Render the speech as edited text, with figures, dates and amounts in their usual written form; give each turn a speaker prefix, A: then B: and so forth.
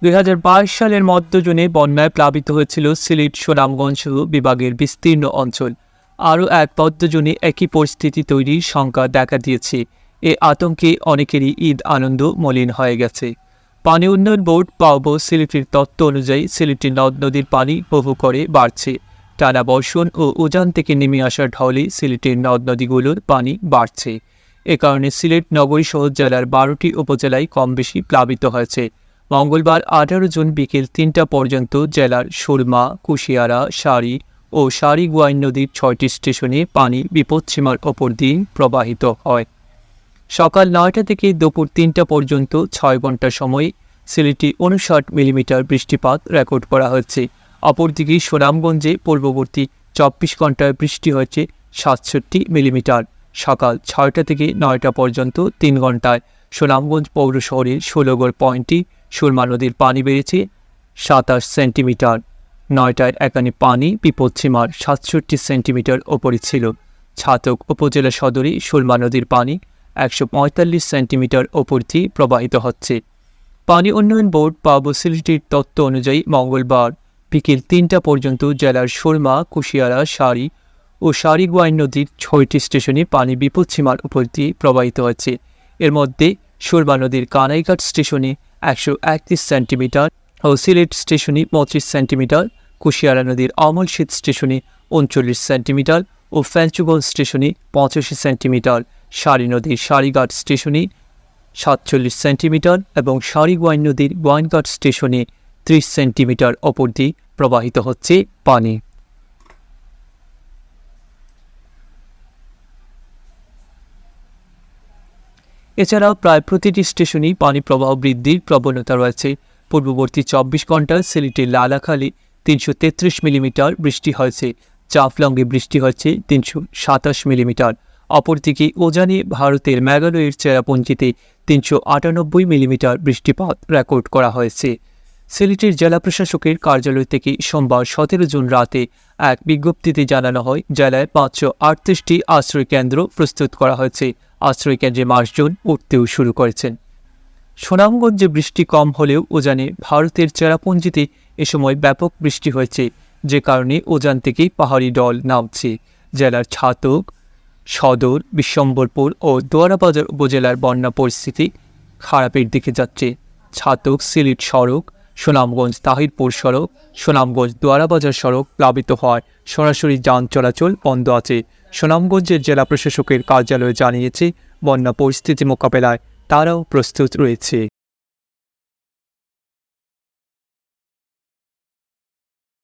A: 2022 সালের মধ্য জুনে বন্যায় প্লাবিত হয়েছিল সিলেট, সুনামগঞ্জ সহ বিভাগের বিস্তীর্ণ অঞ্চল। আরও এক মধ্য জুনে একই পরিস্থিতি তৈরির শঙ্কা দেখা দিয়েছে। এ আতঙ্কে অনেকেরই ঈদ আনন্দ মলিন হয়ে গেছে। পানি উন্নয়ন বোর্ড পাওব সিলেটের তথ্য অনুযায়ী সিলেটের নদ নদীর পানি বহু করে বাড়ছে। টানা বর্ষণ ও উজান থেকে নেমে আসা ঢলে সিলেটের নদ নদীগুলোর পানি বাড়ছে। এ কারণে সিলেট নগরী সহ জেলার 12টি উপজেলায় কম বেশি প্লাবিত হয়েছে। মঙ্গলবার 18 জুন বিকেল 3টা পর্যন্ত জেলার সুরমা, কুশিয়ারা, সারি ও সারি-গোয়াইন নদীর 6টি স্টেশনে পানি বিপদসীমার ওপর দিয়ে প্রবাহিত হয়। সকাল 9টা থেকে দুপুর 3টা পর্যন্ত 6 ঘন্টা সময়ে সিলেটে 59 মিলিমিটার বৃষ্টিপাত রেকর্ড করা হয়েছে। অপরদিকে সুনামগঞ্জে পূর্ববর্তী 24 ঘন্টায় বৃষ্টি হয়েছে 67 মিলিমিটার। সকাল 6টা থেকে 9টা পর্যন্ত 3 ঘন্টায় সুনামগঞ্জ পৌর শহরের 16 পয়েন্টে সুরমা নদীর পানি বেড়েছে 27 সেন্টিমিটার। 9টায় এখানে পানি বিপদসীমার 67 সেন্টিমিটার ওপরে ছিল। ছাতক উপজেলা সদরে সুরমা নদীর পানি 145 সেন্টিমিটার ওপর দিয়ে প্রবাহিত হচ্ছে। পানি উন্নয়ন বোর্ড পাওব সিলেটের তথ্য অনুযায়ী মঙ্গলবার বিকেল 3টা পর্যন্ত জেলার সুরমা, কুশিয়ারা, সারি ও সারি-গোয়াইন নদীর 6টি স্টেশনে পানি বিপদসীমার উপর দিয়ে প্রবাহিত হচ্ছে। এর মধ্যে সুরমা নদীর কানাইঘাট স্টেশনে 131 সেন্টিমিটার ও সিলেট স্টেশনে 25 সেন্টিমিটার, কুশিয়ারা নদীর অমলশীত স্টেশনে 39 সেন্টিমিটার ও ফেঞ্চুগঞ্জ স্টেশনে 85 সেন্টিমিটার, সারি নদীর সারিঘাট স্টেশনে 47 সেন্টিমিটার এবং সারি-গোয়াইন নদীর গোয়াইনঘাট স্টেশনে 30 সেন্টিমিটার ওপর দিয়ে প্রবাহিত হচ্ছে পানি। এছাড়াও প্রায় প্রতিটি স্টেশনেই পানি প্রবাহ বৃদ্ধির প্রবণতা রয়েছে। পূর্ববর্তী 24 ঘন্টায় সিলেটের লালাখালী 333 মিলিমিটার বৃষ্টি হয়েছে। জাফলংয়ে বৃষ্টি হয়েছে 327 মিলিমিটার। অপরদিকে উজানে ভারতের মেঘালয়ের চেরাপুঞ্জিতে 398 মিলিমিটার বৃষ্টিপাত রেকর্ড করা হয়েছে। সিলেটের জেলা প্রশাসকের কার্যালয় থেকে সোমবার 17 জুন রাতে এক বিজ্ঞপ্তিতে জানানো হয়, জেলায় 538টি আশ্রয়কেন্দ্র প্রস্তুত করা হয়েছে। আশ্রয়কেন্দ্রে মানুষজন উঠতেও শুরু করেছেন। সুনামগঞ্জে বৃষ্টি কম হলেও উজানে ভারতের চেরাপুঞ্জিতে এ সময় ব্যাপক বৃষ্টি হয়েছে, যে কারণে উজান থেকে পাহাড়ি ঢল নামছে। জেলার ছাতক, সদর, বিশ্বম্বরপুর ও দোয়ারাবাজার উপজেলার বন্যা পরিস্থিতি খারাপের দিকে যাচ্ছে। ছাতক সিলেট সড়ক, সুনামগঞ্জ তাহিরপুর সড়ক, সুনামগঞ্জ দোয়ারাবাজার সড়ক প্লাবিত হয়, সরাসরি যান চলাচল বন্ধ আছে। সুনামগঞ্জের জেলা প্রশাসকের কার্যালয় জানিয়েছে, বন্যা পরিস্থিতি মোকাবেলায় তারাও প্রস্তুত রয়েছে।